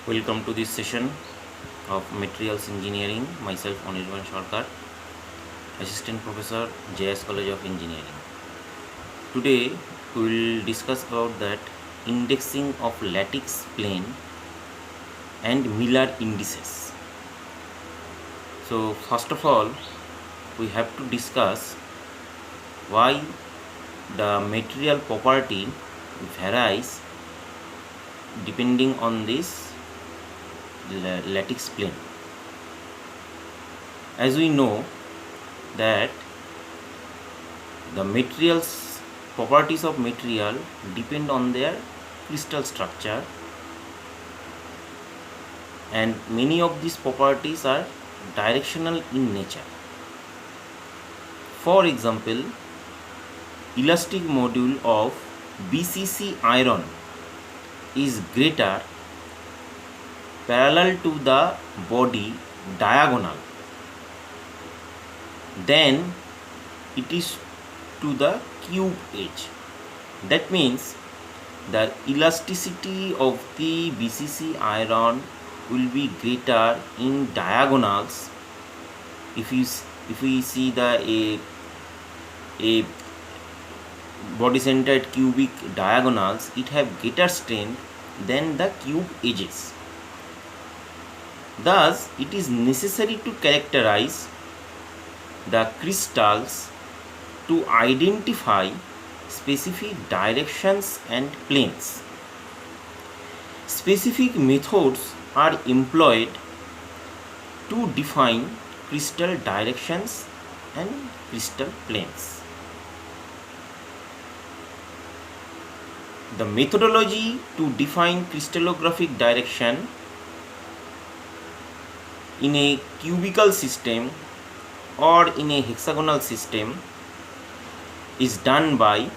Welcome to this session of Materials Engineering. Myself Anirban Sarkar, Assistant Professor, JS College of Engineering. Today we will discuss about that indexing of lattice plane and Miller indices. So first of all, we have to discuss why the material property varies depending on this lattice plane. As we know that the materials properties of material depend on their crystal structure, and many of these properties are directional in nature. For example, elastic module of BCC iron is greater parallel to the body diagonal than it is to the cube edge. That means the elasticity of the BCC iron will be greater in diagonals. If we see the a body centered cubic diagonals, it have greater strength than the cube edges. Thus, it is necessary to characterize the crystals to identify specific directions and planes. Specific methods are employed to define crystal directions and crystal planes. The methodology to define crystallographic direction in a cubical system or in a hexagonal system is done by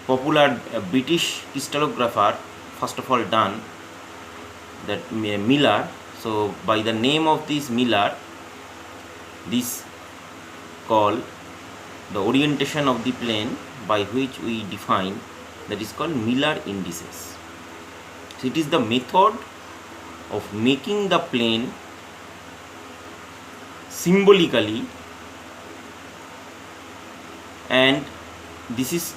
popular British crystallographer, first of all done, that Miller. So by the name of this Miller, this called the orientation of the plane by which we define, that is called Miller indices. So it is the method of making the plane symbolically, and this is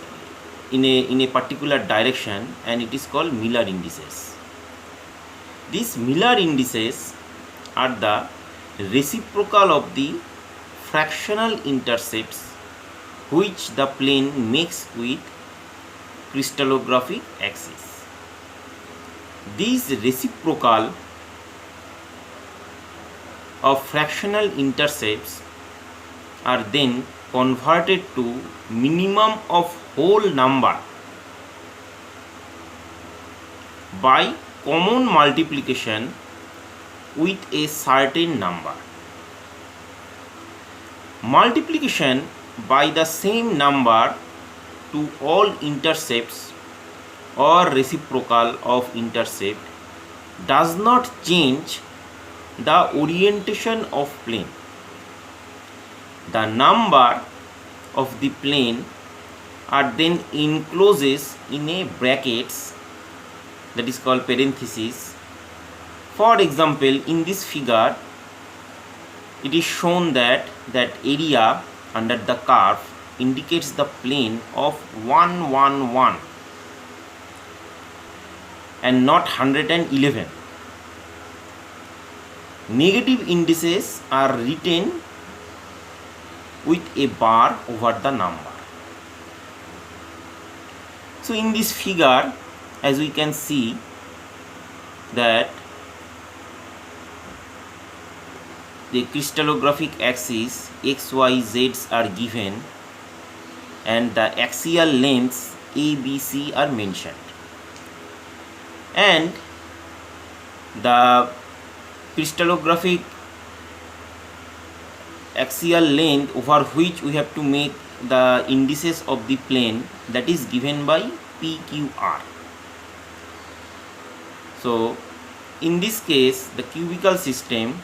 in a particular direction, and it is called Miller indices. These Miller indices are the reciprocal of the fractional intercepts which the plane makes with crystallographic axis. These reciprocal of fractional intercepts are then converted to minimum of whole number by common multiplication with a certain number. Multiplication by the same number to all intercepts or reciprocal of intercept does not change the orientation of plane. The number of the plane are then encloses in a brackets, that is called parenthesis. For example, in this figure it is shown that area under the curve indicates the plane of 111 and not 111. Negative indices are written with a bar over the number. So in this figure, as we can see that the crystallographic axis x, y, z's are given, and the axial lengths a, b, c are mentioned, and the crystallographic axial length over which we have to make the indices of the plane, that is given by PQR. So in this case, the cubical system,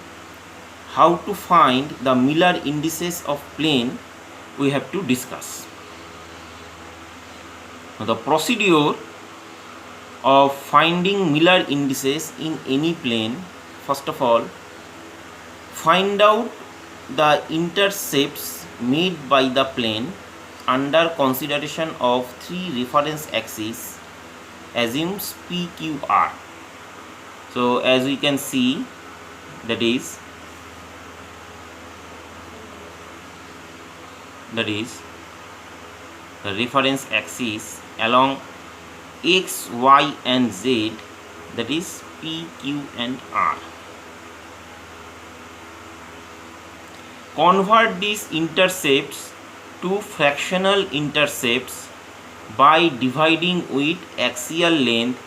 how to find the Miller indices of plane we have to discuss. Now the procedure of finding Miller indices in any plane. First of all, find out the intercepts made by the plane under consideration of three reference axes. Assumes PQR. So as we can see, that is the reference axis along x, y and z, that is P, Q and R. Convert these intercepts to fractional intercepts by dividing with axial length.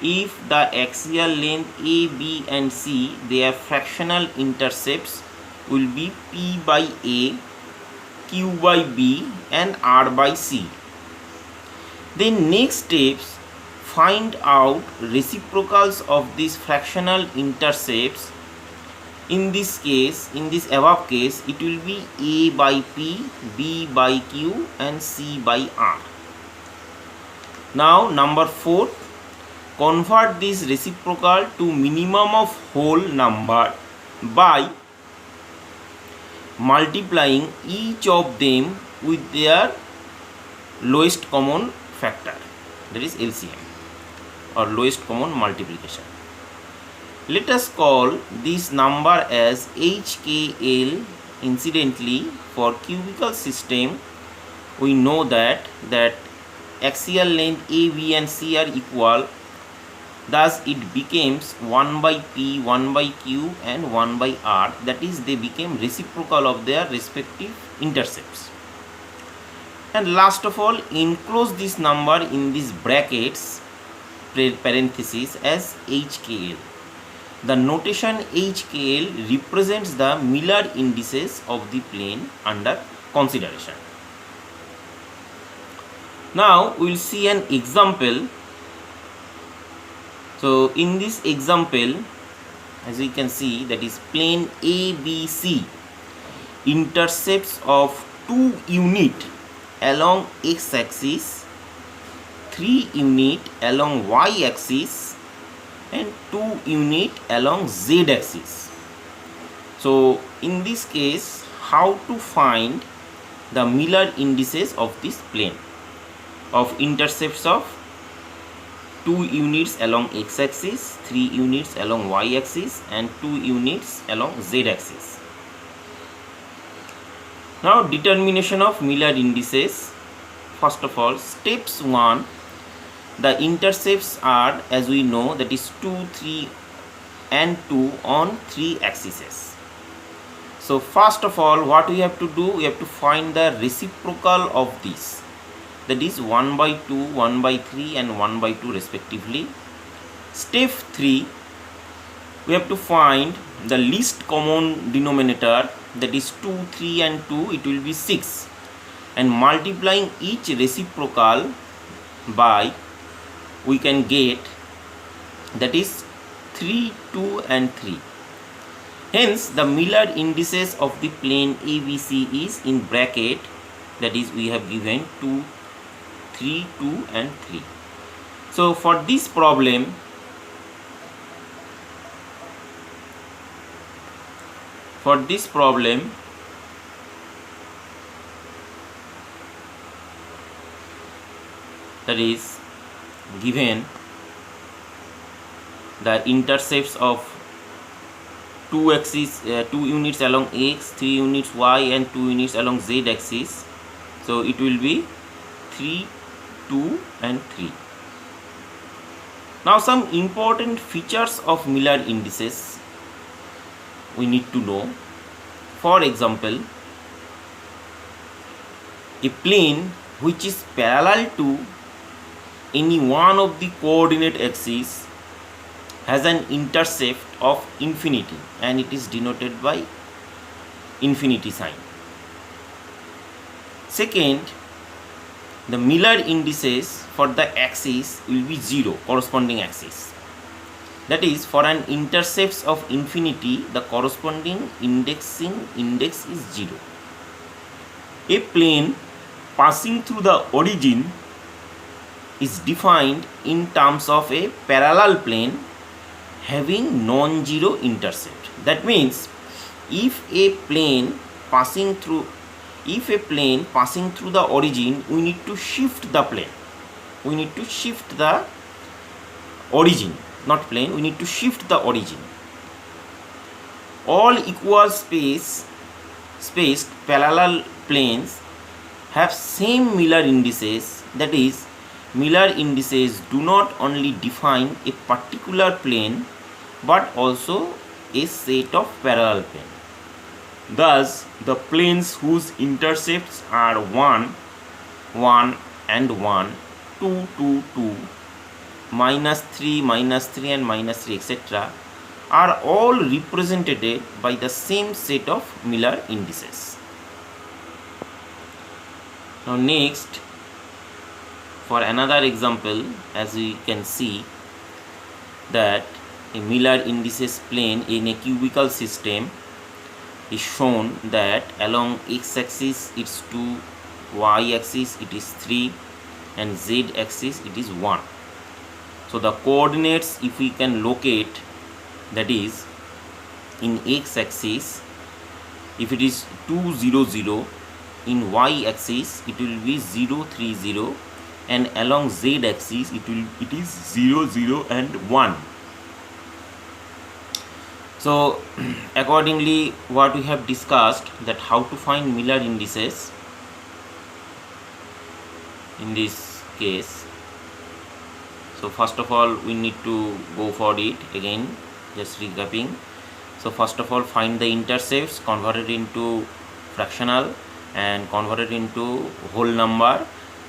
If the axial length A, B and C, their fractional intercepts will be P by A, Q by B and R by C. Then next steps, find out reciprocals of these fractional intercepts. In this case, in this above case, it will be A by P, B by Q and C by R. Now number 4, convert this reciprocal to minimum of whole number by multiplying each of them with their lowest common factor, that is LCM or lowest common multiplication. Let us call this number as HKL. Incidentally, for cubical system, we know that axial length A, B and C are equal. Thus it becomes 1 by P, 1 by Q and 1 by R, that is they became reciprocal of their respective intercepts. And last of all, enclose this number in these brackets parentheses as HKL. The notation HKL represents the Miller indices of the plane under consideration. Now we will see an example. So in this example, as we can see, that is plane ABC, intercepts of 2 unit along x-axis, 3 unit along y-axis and 2 unit along z-axis. So in this case, how to find the Miller indices of this plane of intercepts of 2 units along x-axis, 3 units along y-axis and 2 units along z-axis. Now determination of Miller indices. First of all, steps 1, the intercepts are, as we know, that is 2, 3 and 2 on 3 axes. So first of all, what we have to do, we have to find the reciprocal of this, that is 1 by 2, 1 by 3 and 1 by 2 respectively. Step 3, we have to find the least common denominator, that is 2, 3 and 2, it will be 6, and multiplying each reciprocal by, we can get, that is 3, 2 and 3. Hence the Miller indices of the plane ABC is in bracket, that is we have given 2, 3, 2 and 3. So for this problem, that is given the intercepts of 2 axis, 2 units along x, 3 units y and 2 units along z axis. So it will be 3, 2 and 3. Now some important features of Miller indices we need to know. For example, a plane which is parallel to any one of the coordinate axes has an intercept of infinity and it is denoted by infinity sign. Second, the Miller indices for the axis will be 0, corresponding axis. That is, for an intercepts of infinity, the corresponding index is 0. A plane passing through the origin is defined in terms of a parallel plane having non-zero intercept. That means if a plane passing through the origin, we need to shift the plane. We need to shift the origin, not plane. We need to shift the origin. All equal spaced parallel planes have same Miller indices. That is, Miller indices do not only define a particular plane but also a set of parallel planes. Thus, the planes whose intercepts are 1, 1 and 1, 2, 2, 2, -3, -3 and -3, etc. are all represented by the same set of Miller indices. Now next, for another example, as we can see that a Miller indices plane in a cubical system is shown that along x-axis it's 2, y-axis it is 3 and z-axis it is 1. So the coordinates, if we can locate, that is in x-axis if it is 2, 0, 0, in y-axis it will be 0, 3, 0, and along z-axis it is 0, 0 and 1. So accordingly, what we have discussed, that how to find Miller indices in this case. So first of all, we need to go for it again, just recapping. So first of all, find the intercepts, convert it into fractional and convert it into whole number,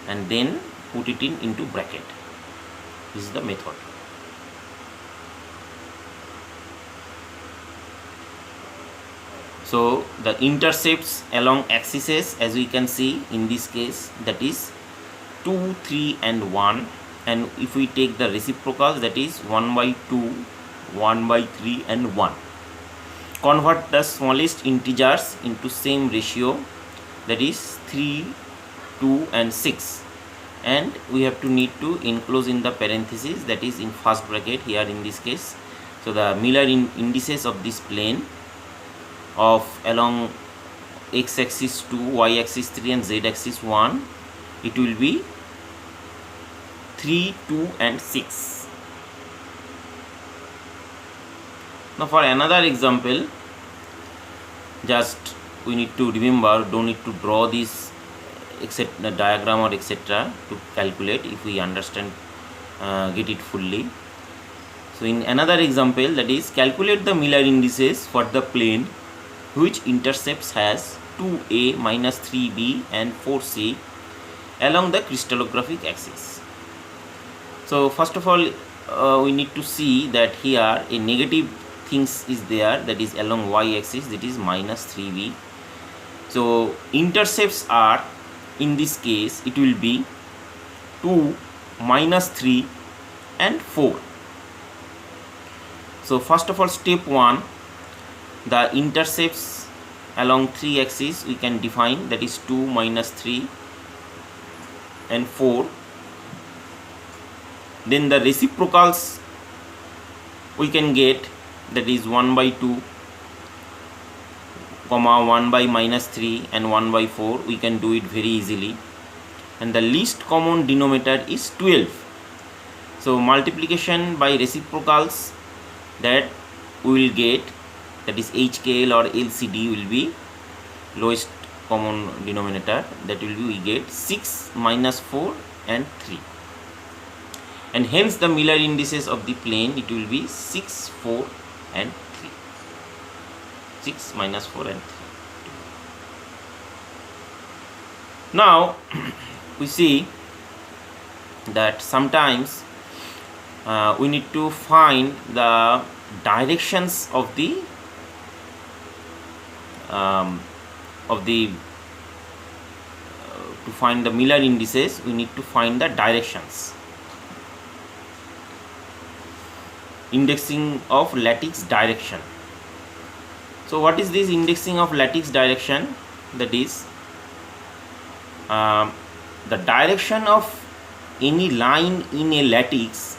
and then put it into bracket. This is the method. So the intercepts along axes, as we can see in this case, that is 2, 3 and 1, and if we take the reciprocals, that is 1 by 2, 1 by 3 and 1. Convert the smallest integers into same ratio, that is 3, 2 and 6, and we have to need to enclose in the parenthesis, that is in first bracket here in this case. So the Miller indices of this plane of along x-axis 2, y-axis 3 and z-axis 1, it will be 3, 2 and 6. Now for another example, just we need to remember, don't need to draw this except the diagram or etc. to calculate, if we understand, get it fully. So in another example, that is calculate the Miller indices for the plane which intercepts has 2a minus 3b and 4c along the crystallographic axis. So first of all, we need to see that here a negative things is there, that is along y-axis, that is minus 3b. So intercepts are, in this case it will be 2, minus 3 and 4. So first of all, step 1, the intercepts along 3 axes we can define, that is 2, minus 3 and 4. Then the reciprocals we can get, that is 1 by 2, 1 by minus 3 and 1 by 4. We can do it very easily. And the least common denominator is 12. So multiplication by reciprocals that we will get, that is HKL or LCD will be lowest common denominator, that will be, we get 6, minus 4 and 3, and hence the Miller indices of the plane, it will be 6, 4 and 3. 6, minus 4 and 3. Now we see that sometimes we need to find the directions of the to find the Miller indices, we need to find the directions. Indexing of lattice direction. So what is this indexing of lattice direction? That is the direction of any line in a lattice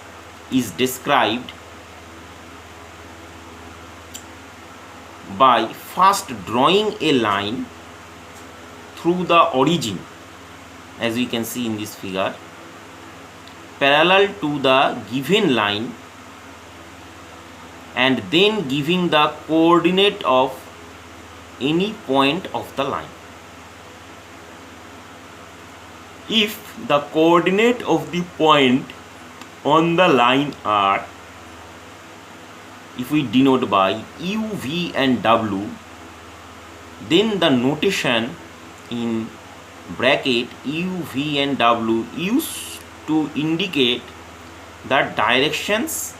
is described by first drawing a line through the origin, as we can see in this figure, parallel to the given line, and then giving the coordinate of any point of the line. If the coordinate of the point on the line are, if we denote by u, v and w, then the notation in bracket u, v and w used to indicate the directions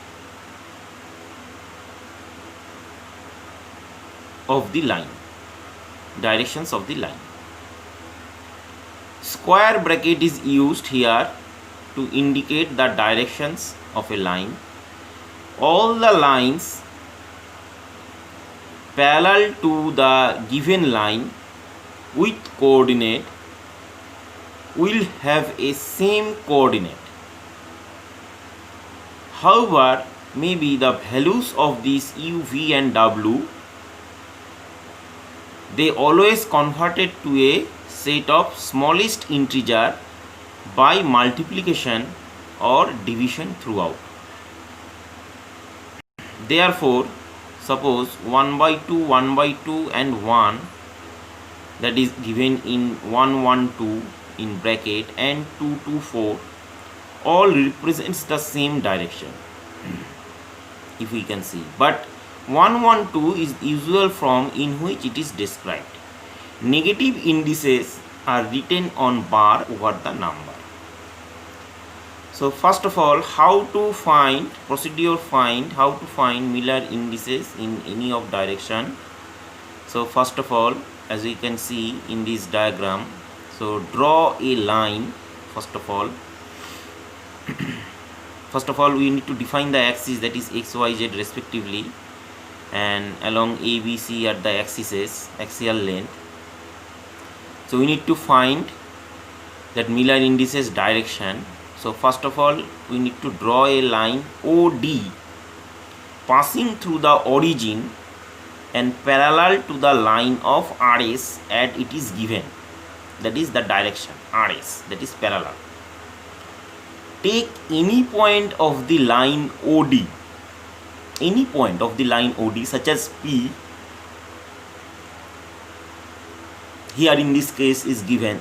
of the line, directions of the line. Square bracket is used here to indicate the directions of a line. All the lines parallel to the given line with coordinate will have a same coordinate. However, maybe the values of these u, v and w, they always converted to a set of smallest integer by multiplication or division throughout. Therefore, suppose 1 by 2, 1 by 2 and 1, that is given in 1, 1, 2 in bracket and 2, 2, 4, all represents the same direction, if we can see. But 1, 1, 2 is usual form in which it is described. Negative indices are written on bar over the number. So first of all, how to find Miller indices in any of direction. So first of all, as we can see in this diagram, so draw a line. First of all we need to define the axis, that is x, y, z respectively, and along a, b, c are the axial length. So we need to find that Miller indices direction. So first of all we need to draw a line OD passing through the origin and parallel to the line of RS as it is given, that is the direction RS, that is parallel. Take any point of the line OD, such as P, here in this case is given,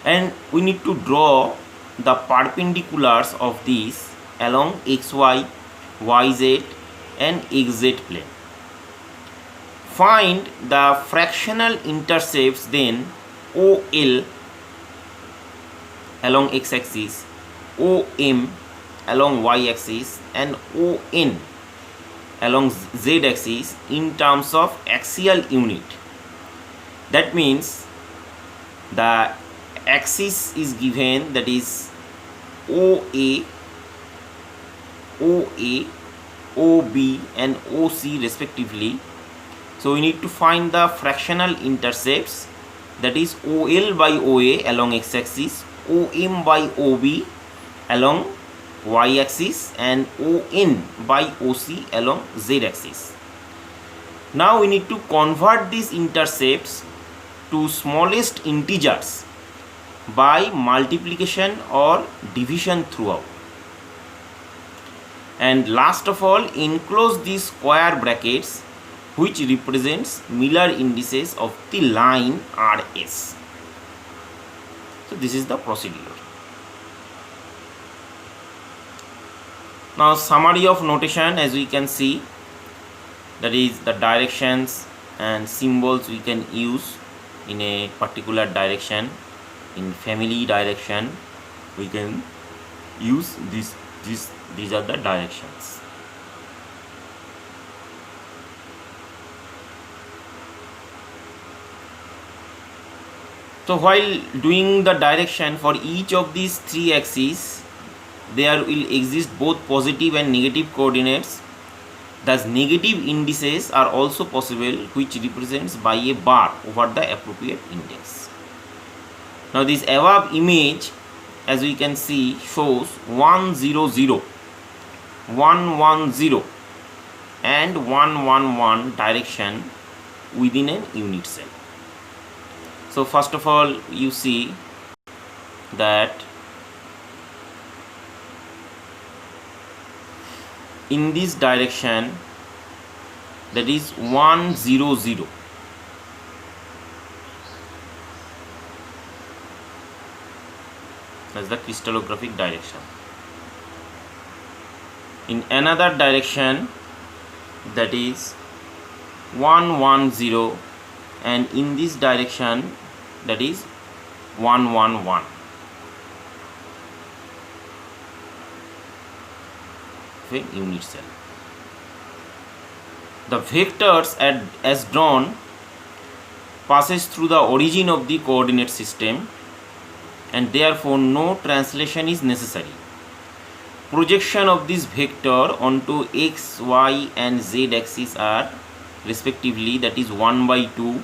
and we need to draw the perpendiculars of these along xy, yz and xz plane. Find the fractional intercepts then OL along x-axis, OM along y-axis and ON along z-axis in terms of axial unit. That means the axis is given, that is OA, OB and OC respectively. So we need to find the fractional intercepts, that is OL by OA along x-axis, OM by OB along y-axis and ON by OC along z-axis. Now we need to convert these intercepts to smallest integers by multiplication or division throughout. And last of all, enclose these square brackets which represents Miller indices of the line RS. So this is the procedure. Now summary of notation, as we can see, that is the directions and symbols we can use in a particular direction. In family direction we can use these are the directions. So while doing the direction for each of these three axes, there will exist both positive and negative coordinates. Thus negative indices are also possible, which represents by a bar over the appropriate index. Now this above image as we can see, shows 100, 110 and 111 direction within an unit cell. So first of all, you see that in this direction, that is 100, that's the crystallographic direction. In another direction, that is 110, and in this direction, that is 111. Unit cell. The vectors as drawn passes through the origin of the coordinate system, and therefore no translation is necessary. Projection of this vector onto x, y and z axis are respectively, that is 1/2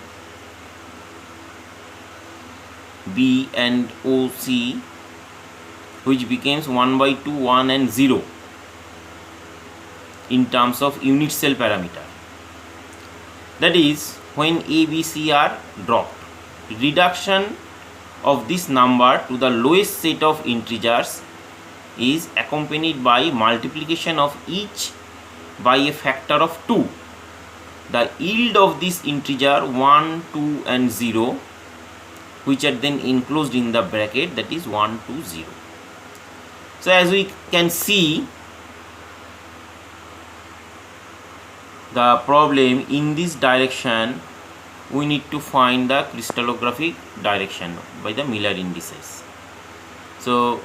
b and OC, which becomes 1/2, 1 and 0 in terms of unit cell parameter. That is, when A, B, C are dropped, reduction of this number to the lowest set of integers is accompanied by multiplication of each by a factor of 2. The yield of this integer 1, 2 and 0, which are then enclosed in the bracket, that is 1, 2, 0. So as we can see, the problem in this direction, we need to find the crystallographic direction by the Miller indices. So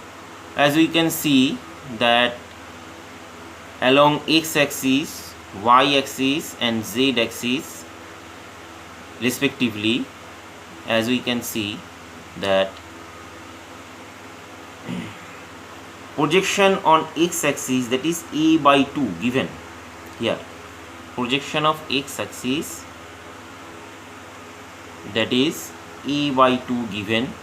as we can see that along x-axis, y-axis and z-axis respectively, as we can see that projection on x-axis, that is a/2 given here. Projection of x-axis, that is a/2 given,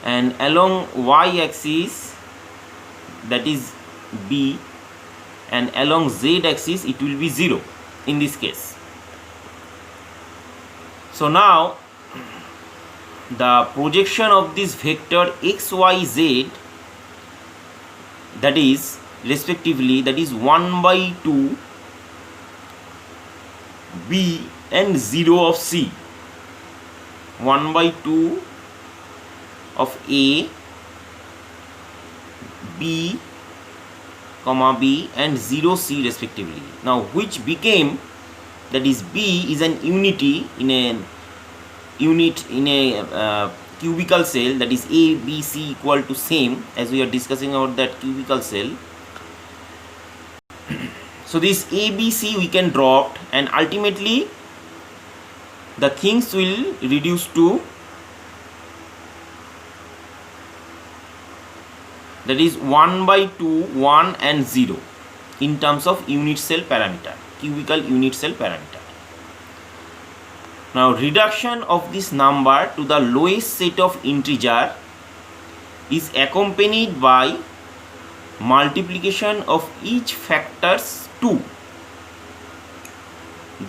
and along y-axis, that is b, and along z-axis it will be 0 in this case. So now the projection of this vector x, y, z, that is respectively, that is 1/2 b and 0 of c, 1/2 of a, b, comma b and 0 c respectively. Now which became, that is b is an unity in a cubical cell, that is a, b, c equal to same, as we are discussing about that cubical cell. So this a, b, c we can drop, and ultimately the things will reduce to, that is 1/2, 1 and 0 in terms of unit cell parameter, cubical unit cell parameter. Now reduction of this number to the lowest set of integer is accompanied by multiplication of each factors 2.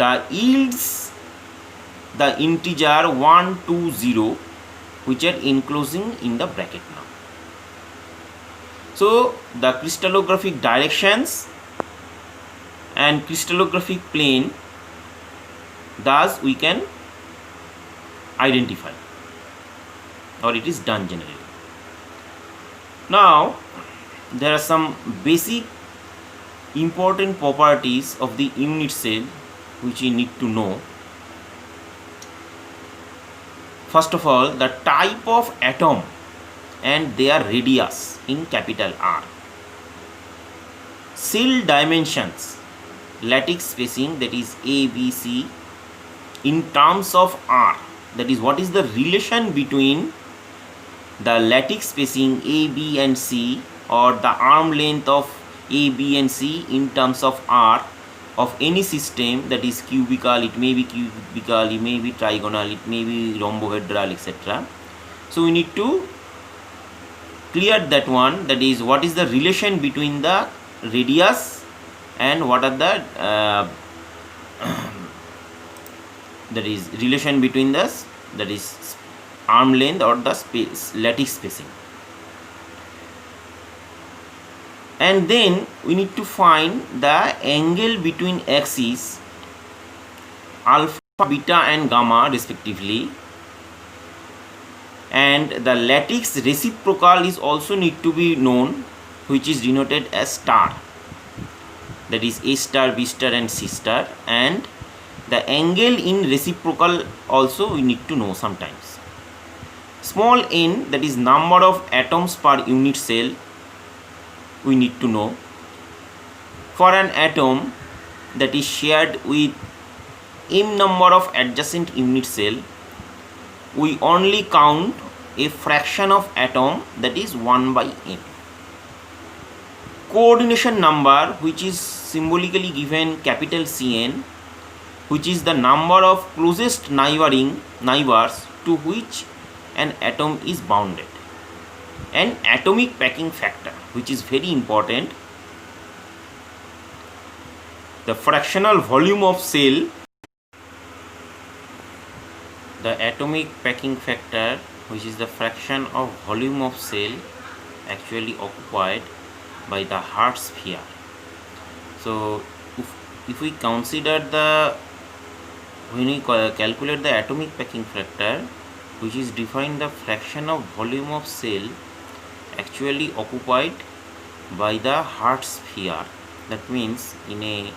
The yields the integer 1, 2, 0, which are enclosing in the bracket now. So the crystallographic directions and crystallographic plane, thus we can identify, or it is done generally. Now there are some basic important properties of the unit cell which you need to know. First of all, the type of atom and their radius in capital R. Cell dimensions, lattice spacing, that is A, B, C, in terms of R, that is what is the relation between the lattice spacing A, B and C, or the arm length of A, B and C in terms of R, of any system, that is cubical, it may be cubical, it may be trigonal, it may be rhombohedral, etc. So we need to clear that one, that is what is the relation between the radius and what are the that is relation between the, that is arm length or the space, lattice spacing. And then we need to find the angle between axes alpha, beta and gamma respectively, and the lattice reciprocal is also need to be known, which is denoted as star, that is A star, B star and C star, and the angle in reciprocal also we need to know sometimes. Small n, that is number of atoms per unit cell, we need to know. For an atom that is shared with m number of adjacent unit cell, we only count a fraction of atom, that is 1 by m. Coordination number, which is symbolically given capital Cn, which is the number of closest neighbors to which an atom is bounded. And atomic packing factor, which is very important, the fractional volume of cell, the atomic packing factor, which is the fraction of volume of cell actually occupied by the Hart sphere. So if we consider the, when we calculate the atomic packing factor, which is defined the fraction of volume of cell actually occupied by the Hart sphere, that means in a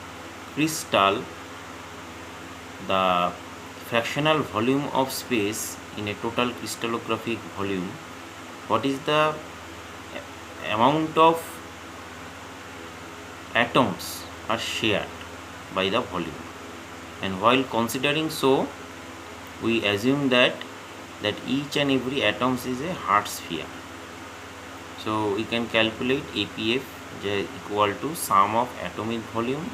crystal the fractional volume of space in a total crystallographic volume, what is the amount of atoms are shared by the volume. And while considering so, we assume that each and every atoms is a Hart sphere. So we can calculate APF equal to sum of atomic volume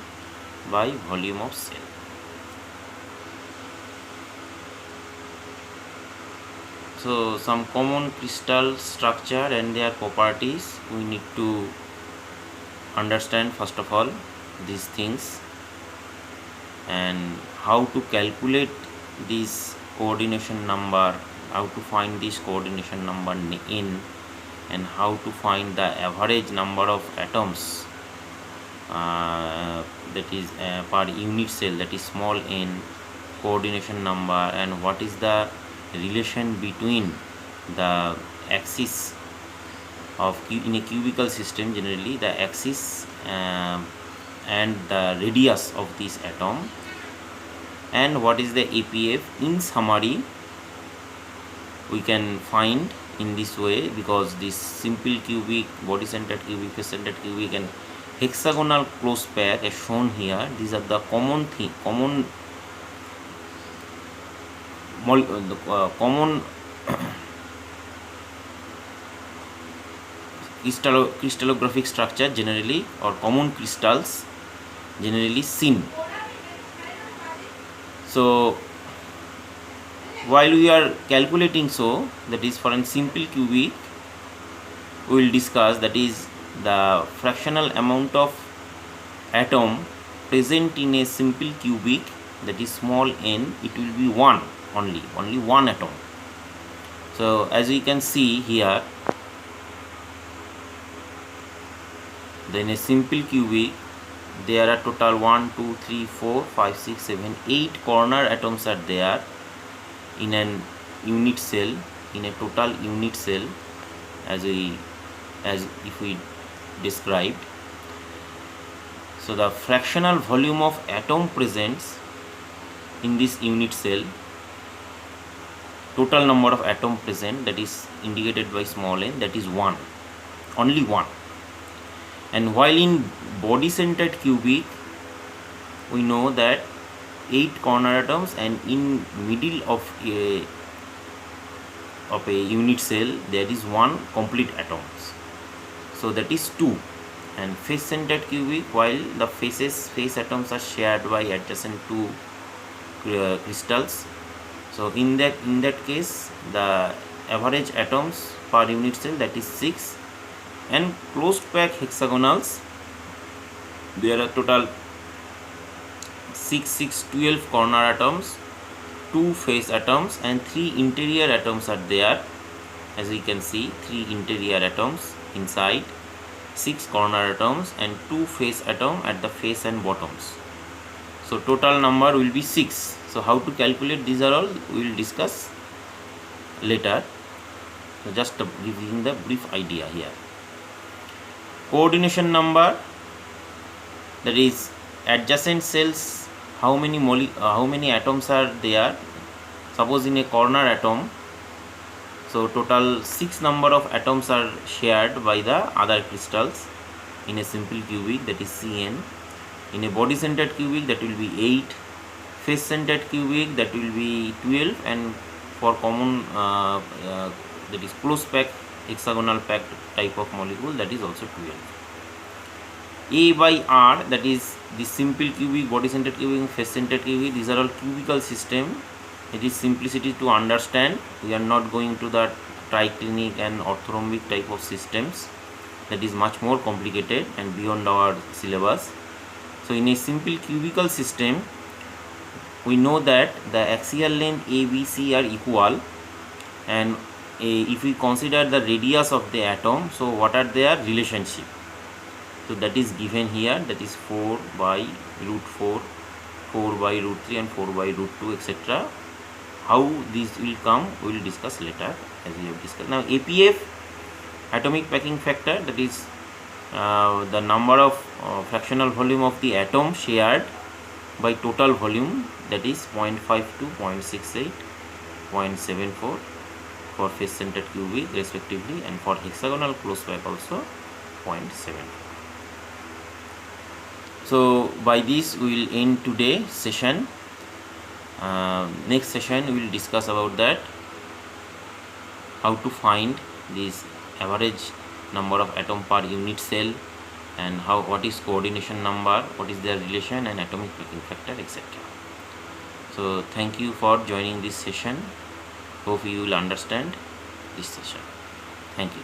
by volume of cell. So some common crystal structure and their properties we need to understand first of all these things, and how to calculate this coordination number, how to find this coordination number n, and how to find the average number of atoms that is per unit cell, that is small n, coordination number, and what is the relation between the axis of, in a cubical system generally the axis and the radius of this atom, and what is the APF. In summary, we can find in this way, because this simple cubic, body centered cubic, face centered cubic and hexagonal close pack as shown here, these are the common crystallographic structure generally, or common crystals generally seen. So while we are calculating, so that is for a simple cubic we will discuss, that is the fractional amount of atom present in a simple cubic, that is small n, it will be one, only one atom. So as we can see here, then a simple cubic there are total 1 2 3 4 5 6 7 8 corner atoms are there in an unit cell, in a total unit cell, as if we described. So the fractional volume of atom presents in this unit cell, total number of atom present, that is indicated by small n, that is 1, only 1. And while in body centered cubic we know that 8 corner atoms, and in middle of a unit cell there is 1 complete atoms, so that is 2. and face centered cubic, while the face atoms are shared by adjacent two crystals. So in that case, the average atoms per unit cell, that is 6, and closed pack hexagonals, there are total 12 corner atoms, 2 face atoms, and 3 interior atoms are there. As we can see, 3 interior atoms inside, 6 corner atoms, and 2 face atom at the face and bottoms. So total number will be 6. So how to calculate these are all we will discuss later. So just giving the brief idea here. Coordination number, that is adjacent cells, how many atoms are there. Suppose in a corner atom, so total 6 number of atoms are shared by the other crystals in a simple cubic, that is Cn. In a body centered cubic, that will be 8. Face centered cubic, that will be 12, and for common that is close pack hexagonal packed type of molecule, that is also 12. A by R, that is the simple cubic, body centered cubic, face centered cubic, these are all cubical system. It is simplicity to understand. We are not going to the triclinic and orthorhombic type of systems, that is much more complicated and beyond our syllabus. So in a simple cubical system, we know that the axial length A, B, C are equal, and if we consider the radius of the atom, so what are their relationship? So that is given here, that is 4 by root 4, 4 by root 3, and 4 by root 2, etc. How these will come, we will discuss later, as we have discussed. Now APF, atomic packing factor, that is the number of fractional volume of the atom shared by total volume, that is 0.52, 0.68, 0.74 for face centered cubic respectively, and for hexagonal close pack also 0.74. So by this we will end today's session. Next session we will discuss about that, how to find this average number of atom per unit cell, and what is coordination number, what is their relation, and atomic packing factor, etc. So thank you for joining this session. Hope you will understand this session. Thank you.